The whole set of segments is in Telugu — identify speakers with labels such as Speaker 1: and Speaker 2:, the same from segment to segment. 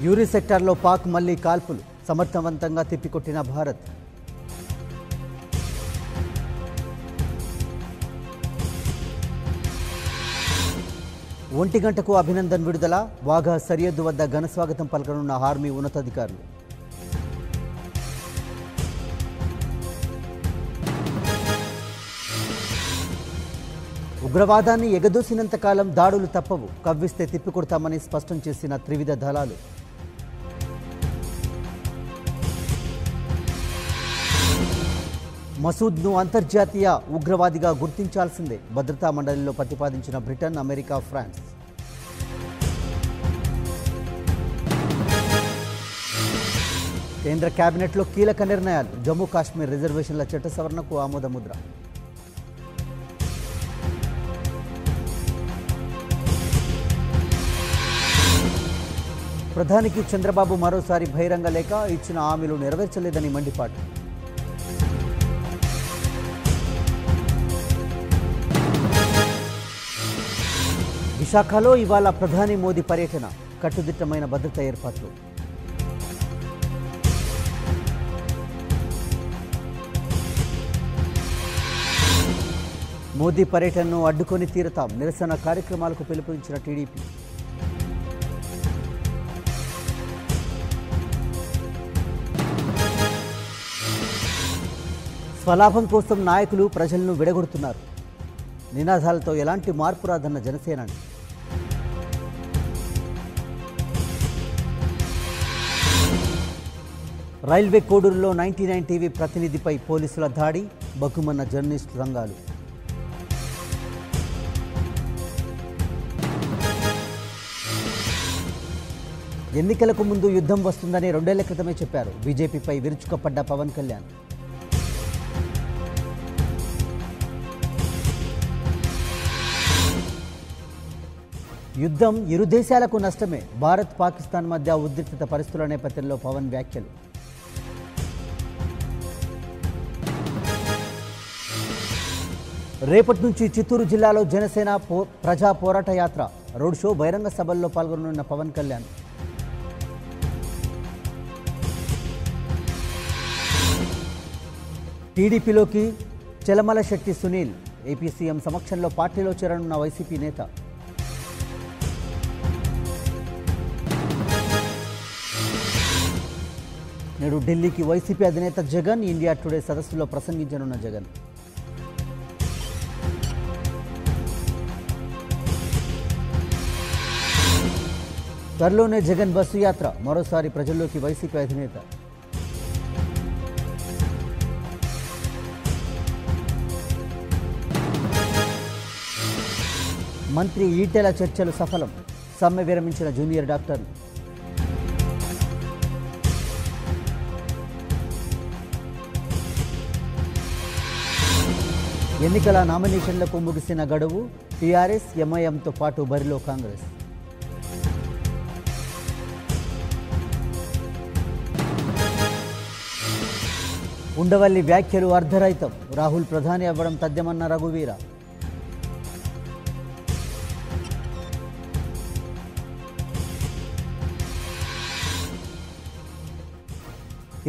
Speaker 1: యూరి సెక్టార్లో పాక్ మళ్లీ కాల్పులు సమర్థవంతంగా తిప్పికొట్టిన భారత్. ఒంటి గంటకు అభినందన్ విడుదల, వాఘా సరిహద్దు వద్ద ఘనస్వాగతం పలకనున్న ఆర్మీ ఉన్నతాధికారులు. ఉగ్రవాదాన్ని ఎగదోసినంతకాలం దాడులు తప్పవు, కవ్విస్తే తిప్పికొడతామని స్పష్టం చేసిన త్రివిధ దళాలు. మసూద్ను అంతర్జాతీయ ఉగ్రవాదిగా గుర్తించాల్సిందే, భద్రతా మండలిలో ప్రతిపాదించిన బ్రిటన్, అమెరికా, ఫ్రాన్స్. కేంద్ర కేబినెట్లో కీలక నిర్ణయాలు, జమ్మూ కాశ్మీర్ రిజర్వేషన్ల చట్ట సవరణకు ఆమోదముద్ర. ప్రధానికి చంద్రబాబు మరోసారి బహిరంగ లేఖ, ఇచ్చిన హామీలు నెరవేర్చలేదని మండిపాటు. విశాఖలో ఇవాళ ప్రధాని మోదీ పర్యటన, కట్టుదిట్టమైన భద్రతా ఏర్పాట్లు. మోదీ పర్యటనను అడ్డుకొని తీరతాం, నిరసన కార్యక్రమాలకు పిలుపునిచ్చిన టీడీపీ. స్వలాభం కోసం నాయకులు ప్రజలను విడగొడుతున్నారు, నినాదాలతో ఎలాంటి మార్పు రాదన్న జనసేన. రైల్వే కోడూరులో 99 టీవీ ప్రతినిధిపై పోలీసుల దాడి, బగ్గుమన్న జర్నలిస్టు సంఘాలు. ఎన్నికలకు ముందు యుద్ధం వస్తుందని 2 ఏళ్ల క్రితమే చెప్పారు, బీజేపీపై విరుచుకుపడ్డ పవన్ కళ్యాణ్. యుద్ధం ఇరు దేశాలకు నష్టమే, భారత్ పాకిస్తాన్ మధ్య ఉద్రిక్తత పరిస్థితుల నేపథ్యంలో పవన్ వ్యాఖ్యలు. రేపటి నుంచి చిత్తూరు జిల్లాలో జనసేన ప్రజా పోరాట యాత్ర, రోడ్ షో, బహిరంగ సభల్లో పాల్గొననున్న పవన్ కళ్యాణ్. టీడీపీలోకి చెలమల శెట్టి సునీల్, ఏపీ సీఎం సమక్షంలో పార్టీలో చేరనున్న వైసీపీ నేత. నేడు ఢిల్లీకి వైసీపీ అధినేత జగన్, ఇండియా టుడే సదస్సులో ప్రసంగించనున్న జగన్. త్వరలోనే జగన్ బస్సు యాత్ర, మరోసారి ప్రజల్లోకి వైసీపీ అధినేత. మంత్రి ఈటెల చర్చలు సఫలం, సమ్మె విరమించిన జూనియర్ డాక్టర్లు. ఎన్నికల నామినేషన్లకు ముగిసిన గడువు, టీఆర్ఎస్, ఎంఐఎంతో పాటు బరిలో కాంగ్రెస్. ఉండవల్లి వ్యాఖ్యలు అర్ధరహితం, రాహుల్ ప్రధాని అవ్వడం తథ్యమన్న రఘువీర.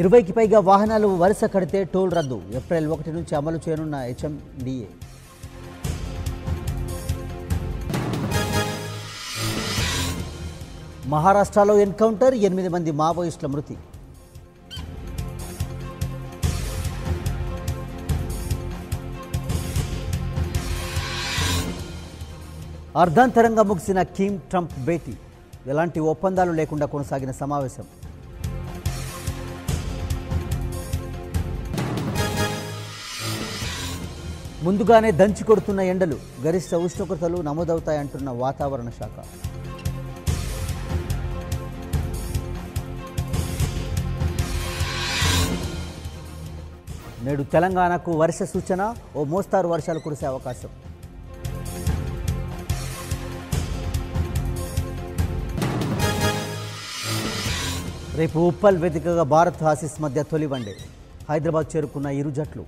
Speaker 1: ఇరవైకి పైగా వాహనాలు వరుస కడితే టోల్ రద్దు, ఏప్రిల్ 1 నుంచి అమలు చేయనున్న హెచ్ఎండిఏ. మహారాష్ట్రలో ఎన్కౌంటర్, 8 మంది మావోయిస్టుల మృతి. అర్ధాంతరంగా ముగిసిన కిమ్ ట్రంప్ భేటీ, ఎలాంటి ఒప్పందాలు లేకుండా కొనసాగిన సమావేశం. ముందుగానే దంచి కొడుతున్న ఎండలు, గరిష్ట ఉష్ణోగ్రతలు నమోదవుతాయంటున్న వాతావరణ శాఖ. నేడు తెలంగాణకు వర్ష సూచన, ఓ మోస్తారు వర్షాలు కురిసే అవకాశం. రేపు ఉప్పల్ వేదికగా భారత్ ఆసీస్ మధ్య తొలి వన్డే, హైదరాబాద్ చేరుకున్న ఇరు జట్లు.